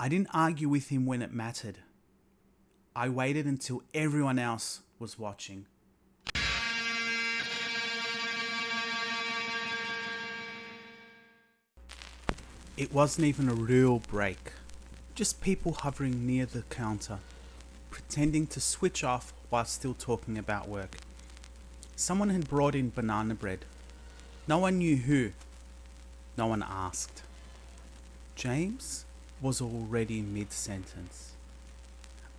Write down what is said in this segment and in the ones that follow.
I didn't argue with him when it mattered. I waited until everyone else was watching. It wasn't even a real break. Just people hovering near the counter, pretending to switch off while still talking about work. Someone had brought in banana bread. No one knew who. No one asked. James was already mid-sentence.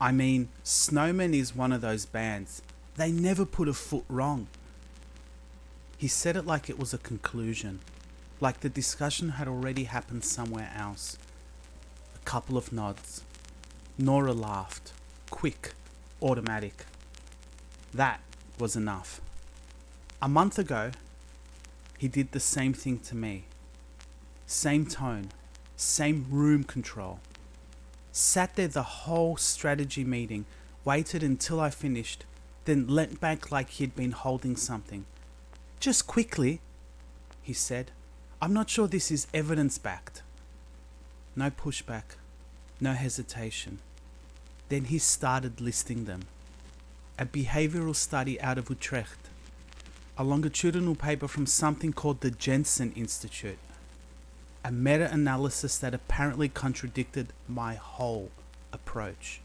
I mean, Snowman is one of those bands. They never put a foot wrong. He said it like it was a conclusion, like the discussion had already happened somewhere else. A couple of nods. Nora laughed. Quick, automatic. That was enough. A month ago, he did the same thing to me. Same tone, same room control. Sat there the whole strategy meeting, waited until I finished, then leant back like he'd been holding something. Just quickly, he said. I'm not sure this is evidence-backed. No pushback, no hesitation. Then he started listing them. A behavioural study out of Utrecht. A longitudinal paper from something called the Jensen Institute. A meta-analysis that apparently contradicted my whole approach.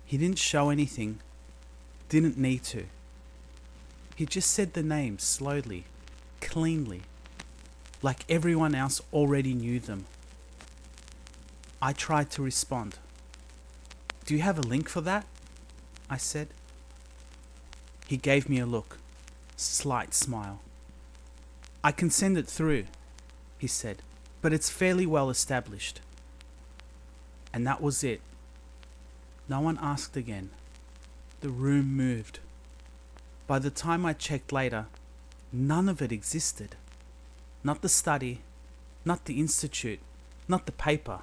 He didn't show anything, didn't need to. He just said the names slowly, cleanly, like everyone else already knew them. I tried to respond. Do you have a link for that? I said. He gave me a look, slight smile. I can send it through, he said, but it's fairly well established. And that was it. No one asked again. The room moved. By the time I checked later, none of it existed. Not the study, not the institute, not the paper.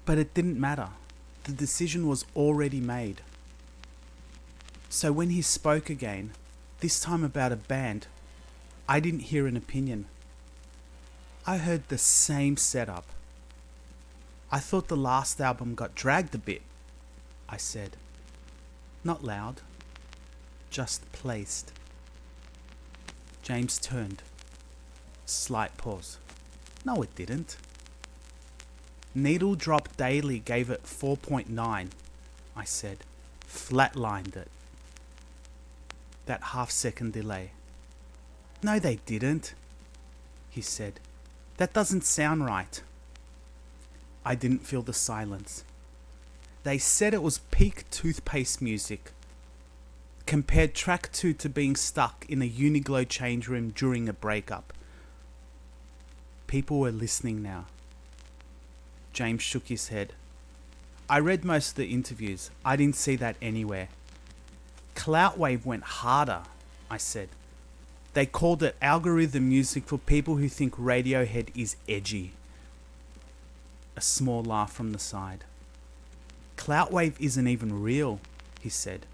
But it didn't matter. The decision was already made. So when he spoke again, this time about a band, I didn't hear an opinion. I heard the same setup. I thought the last album got dragged a bit, I said. Not loud, just placed. James turned. Slight pause. No, it didn't. Needle Drop Daily gave it 4.9, I said. Flatlined it. That half-second delay. No, they didn't, he said. That doesn't sound right. I didn't feel the silence. They said it was peak toothpaste music. Compared track 2 to being stuck in a Uniqlo change room during a breakup. People were listening now. James shook his head. I read most of the interviews. I didn't see that anywhere. Cloutwave went harder, I said. They called it algorithm music for people who think Radiohead is edgy. A small laugh from the side. Cloutwave isn't even real, he said.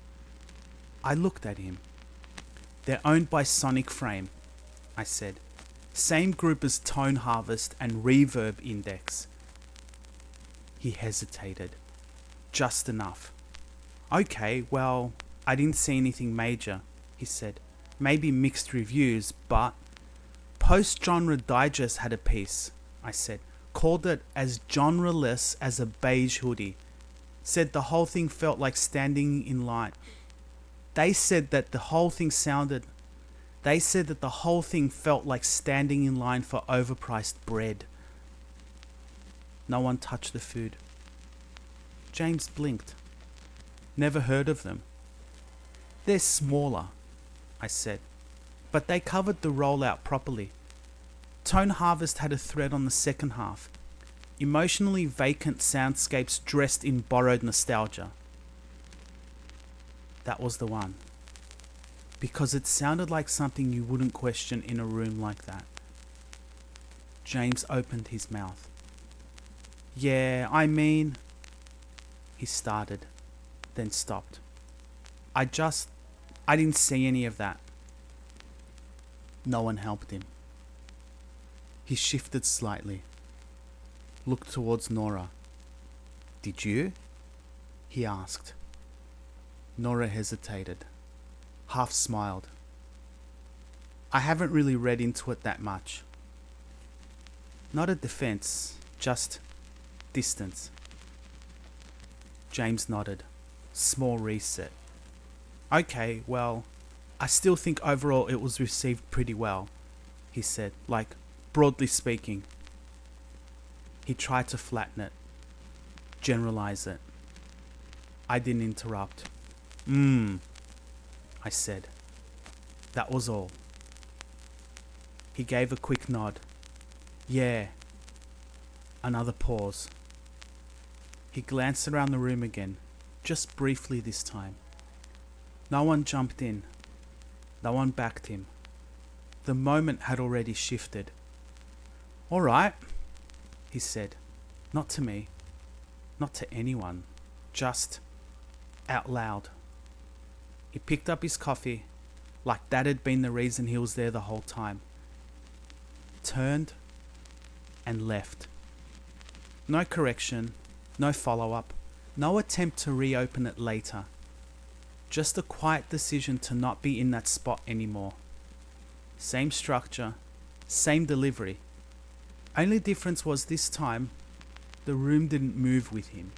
I looked at him. They're owned by Sonic Frame, I said. Same group as Tone Harvest and Reverb Index. He hesitated. Just enough. Okay, well, I didn't see anything major, he said. Maybe mixed reviews, but... Post-Genre Digest had a piece, I said. Called it as genreless as a beige hoodie. Said the whole thing felt like standing in line. They said that the whole thing felt like standing in line for overpriced bread. No one touched the food. James blinked. Never heard of them. They're smaller, I said, but they covered the rollout properly. Tone Harvest had a thread on the second half. Emotionally vacant soundscapes dressed in borrowed nostalgia. That was the one. Because it sounded like something you wouldn't question in a room like that. James opened his mouth. Yeah, I mean... He started, then stopped. I didn't see any of that. No one helped him. He shifted slightly. looked towards Nora. "Did you?" he asked. Nora hesitated, half smiled. "I haven't really read into it that much." "Not a defense, just distance." James nodded. Small reset. "Okay, well, I still think overall it was received pretty well," he said, "like, broadly speaking." He tried to flatten it, generalize it. I didn't interrupt. I said. That was all. He gave a quick nod. "Yeah." Another pause. He glanced around the room again, just briefly this time. No one jumped in. No one backed him. The moment had already shifted. "All right," he said. Not to me. Not to anyone. Just out loud. He picked up his coffee, like that had been the reason he was there the whole time. Turned and left. No correction, no follow-up, no attempt to reopen it later. Just a quiet decision to not be in that spot anymore. Same structure, same delivery. Only difference was this time, the room didn't move with him.